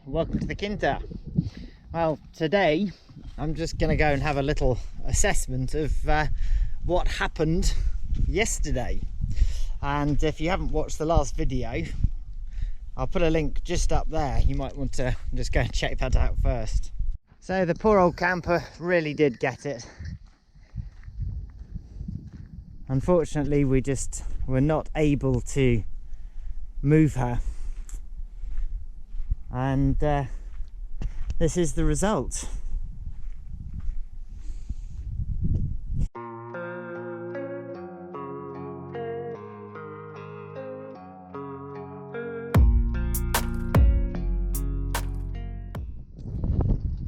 welcome to the Quinta. Well, today I'm just going to go and have a little assessment of what happened yesterday. And if you haven't watched the last video, I'll put a link just up there. You might want to just go and check that out first. So the poor old camper really did get it. Unfortunately, we just were not able to move her. And this is the result.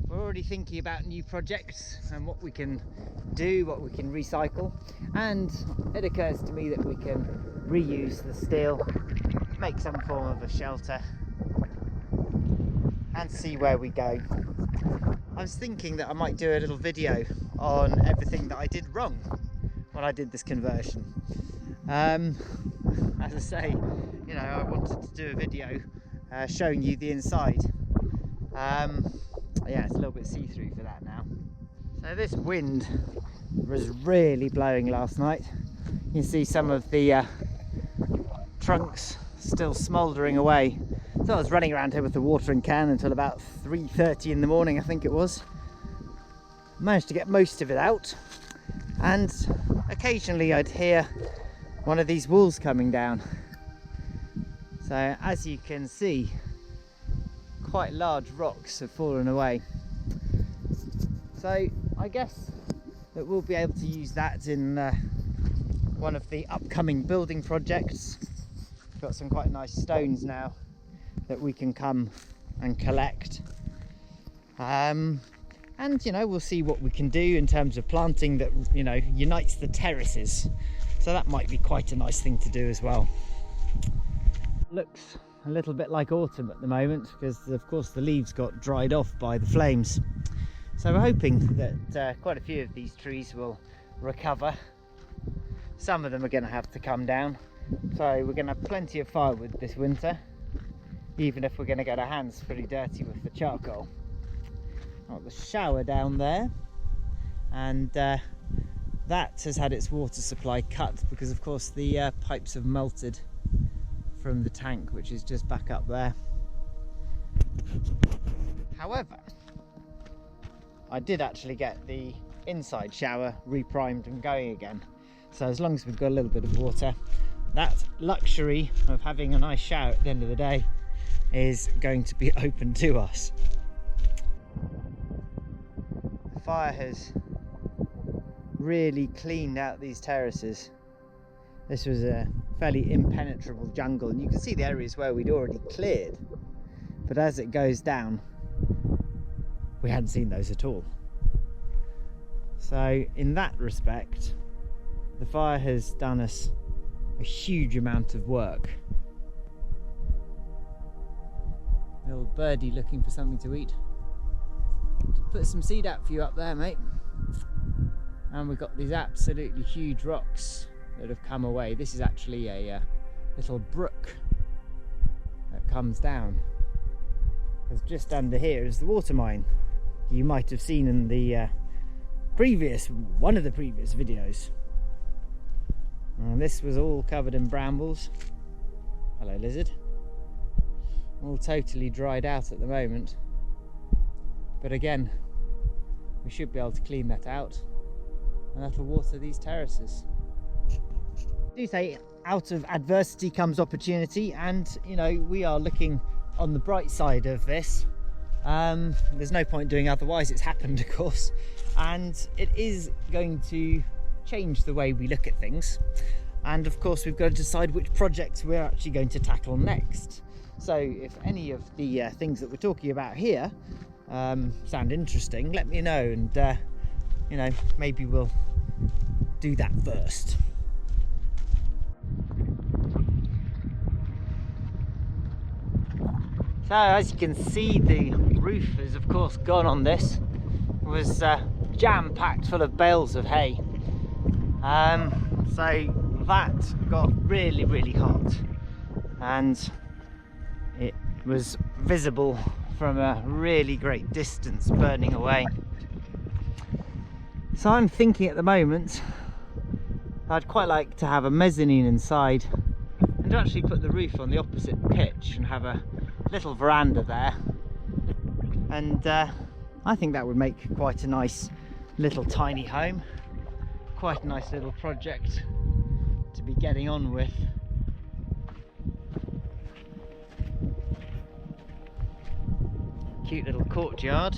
We're already thinking about new projects and what we can do, what we can recycle, and it occurs to me that we can reuse the steel, make some form of a shelter, and see where we go. I was thinking that I might do a little video on everything that I did wrong when I did this conversion. As I say, you know, I wanted to do a video showing you the inside. Yeah, it's a little bit see-through for that now. So this wind was really blowing last night. You can see some of the trunks still smouldering away. So I was running around here with the watering can until about 3:30 in the morning, I think it was. Managed to get most of it out, and occasionally I'd hear one of these walls coming down. So as you can see, quite large rocks have fallen away. So I guess that we'll be able to use that in one of the upcoming building projects. We've got some quite nice stones now that we can come and collect, and you know, we'll see what we can do in terms of planting that, you know, unites the terraces. So that might be quite a nice thing to do as well. Looks a little bit like autumn at the moment because of course the leaves got dried off by the flames. So we're hoping that quite a few of these trees will recover. Some of them are going to have to come down, so we're going to have plenty of firewood this winter, even if we're going to get our hands pretty dirty with the charcoal. Got the shower down there, and that has had its water supply cut because of course the pipes have melted from the tank, which is just back up there. However, I did actually get the inside shower reprimed and going again, so as long as we've got a little bit of water, that luxury of having a nice shower at the end of the day is going to be open to us. The fire has really cleaned out these terraces. This was a fairly impenetrable jungle, and you can see the areas where we'd already cleared, but as it goes down we hadn't seen those at all. So in that respect, the fire has done us a huge amount of work. Little birdie looking for something to eat. Put some seed out for you up there, mate. And we've got these absolutely huge rocks that have come away. This is actually a little brook that comes down, because just under here is the water mine. You might have seen in the one of the previous videos. And this was all covered in brambles. Hello, lizard. All totally dried out at the moment, but again, we should be able to clean that out, and that'll water these terraces. I do say out of adversity comes opportunity, and you know, we are looking on the bright side of this. There's no point doing otherwise. It's happened, of course, and it is going to change the way we look at things, and of course we've got to decide which projects we're actually going to tackle next. So if any of the things that we're talking about here sound interesting, let me know, and you know, maybe we'll do that first. So as you can see, the roof has of course gone on this. It was jam-packed full of bales of hay. So that got really hot, and it was visible from a really great distance burning away. So I'm thinking at the moment I'd quite like to have a mezzanine inside and to actually put the roof on the opposite pitch and have a little veranda there, and I think that would make quite a nice little tiny home, quite a nice little project to be getting on with. Cute little courtyard,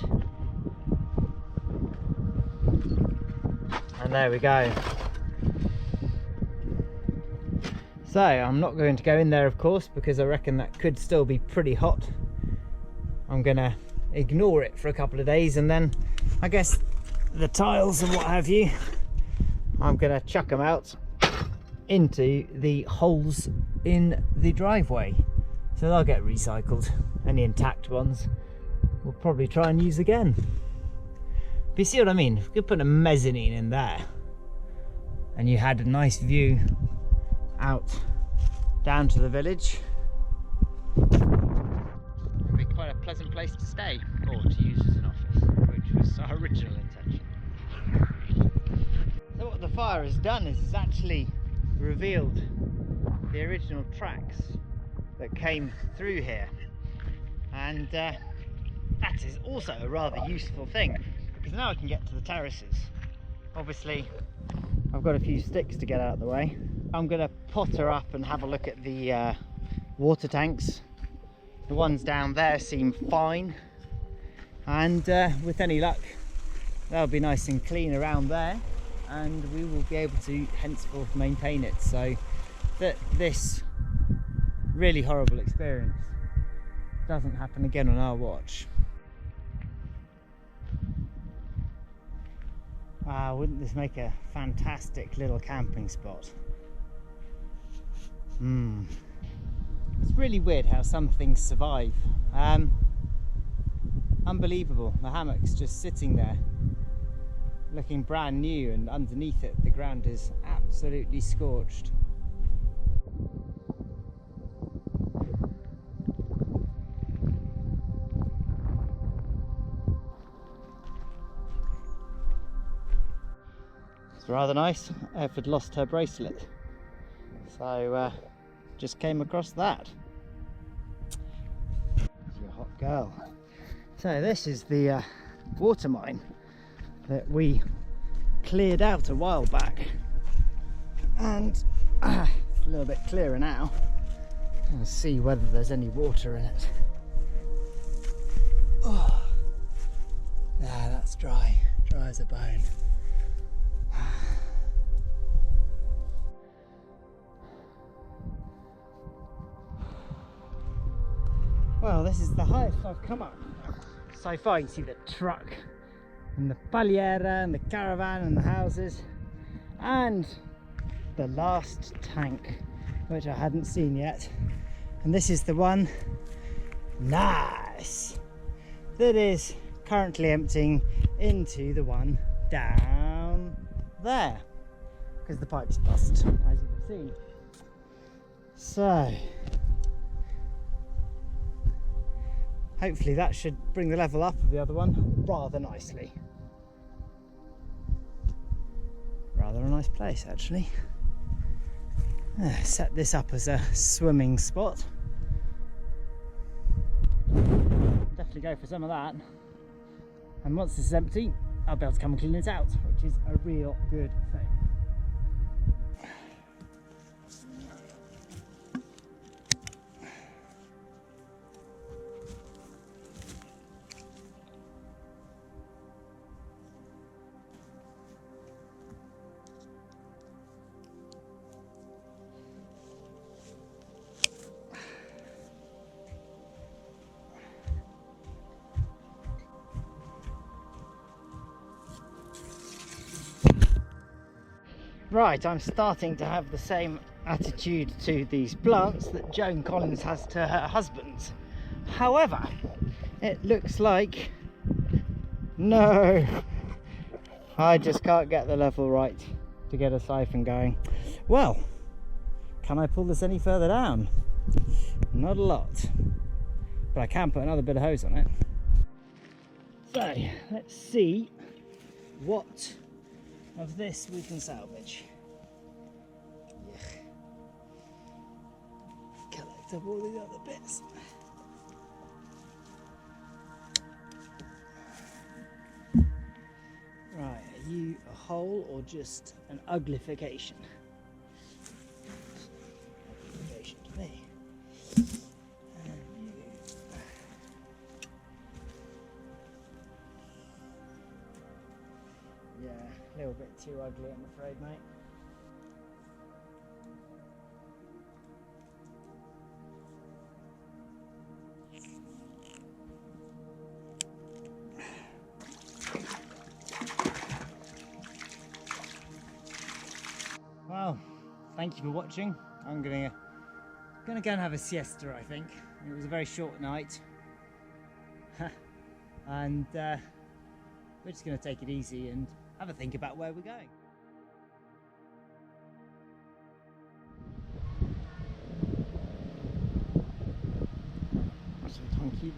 and there we go. So I'm not going to go in there, of course, because I reckon that could still be pretty hot. I'm gonna ignore it for a couple of days, and then I guess the tiles and what have you, I'm gonna chuck them out into the holes in the driveway, so they'll get recycled. Any intact ones we'll probably try and use again. But you see what I mean? If we could put a mezzanine in there and you had a nice view out down to the village, it'd be quite a pleasant place to stay, or to use as an office, which was our original intention. So what the fire has done is it's actually revealed the original tracks that came through here, and that is also a rather useful thing, because now I can get to the terraces. Obviously I've got a few sticks to get out of the way. I'm going to potter up and have a look at the water tanks. The ones down there seem fine, and with any luck they'll be nice and clean around there, and we will be able to henceforth maintain it so that this really horrible experience doesn't happen again on our watch. Wow, wouldn't this make a fantastic little camping spot? It's really weird how some things survive. Unbelievable. The hammock's just sitting there looking brand new, and underneath it the ground is absolutely scorched. It's rather nice. Ef had lost her bracelet, so just came across that. You're a hot girl. So this is the water mine that we cleared out a while back, and it's a little bit clearer now. I'll see whether there's any water in it. Oh, yeah, that's dry as a bone. Well, this is the highest I've come up so far. You can see the truck and the paliera and the caravan and the houses and the last tank, which I hadn't seen yet. And this is the one, nice, that is currently emptying into the one down there, because the pipe's bust, as you can see. So hopefully that should bring the level up of the other one rather nicely. Rather a nice place, actually. Set this up as a swimming spot. Definitely go for some of that. And once this is empty, I'll be able to come and clean it out, which is a real good thing. Right, I'm starting to have the same attitude to these plants that Joan Collins has to her husband's. However, it looks like, no, I just can't get the level right to get a siphon going. Well, can I pull this any further down? Not a lot. but I can put another bit of hose on it. So let's see what of this we can salvage. Yeah. Collect up all the other bits. Right, are you a hole or just an uglification? Uglification to me. And you. Yeah, a little bit too ugly, I'm afraid, mate. Well, thank you for watching. I'm gonna go and have a siesta, I think. It was a very short night. And we're just gonna take it easy and have a think about where we're going. So, thank you.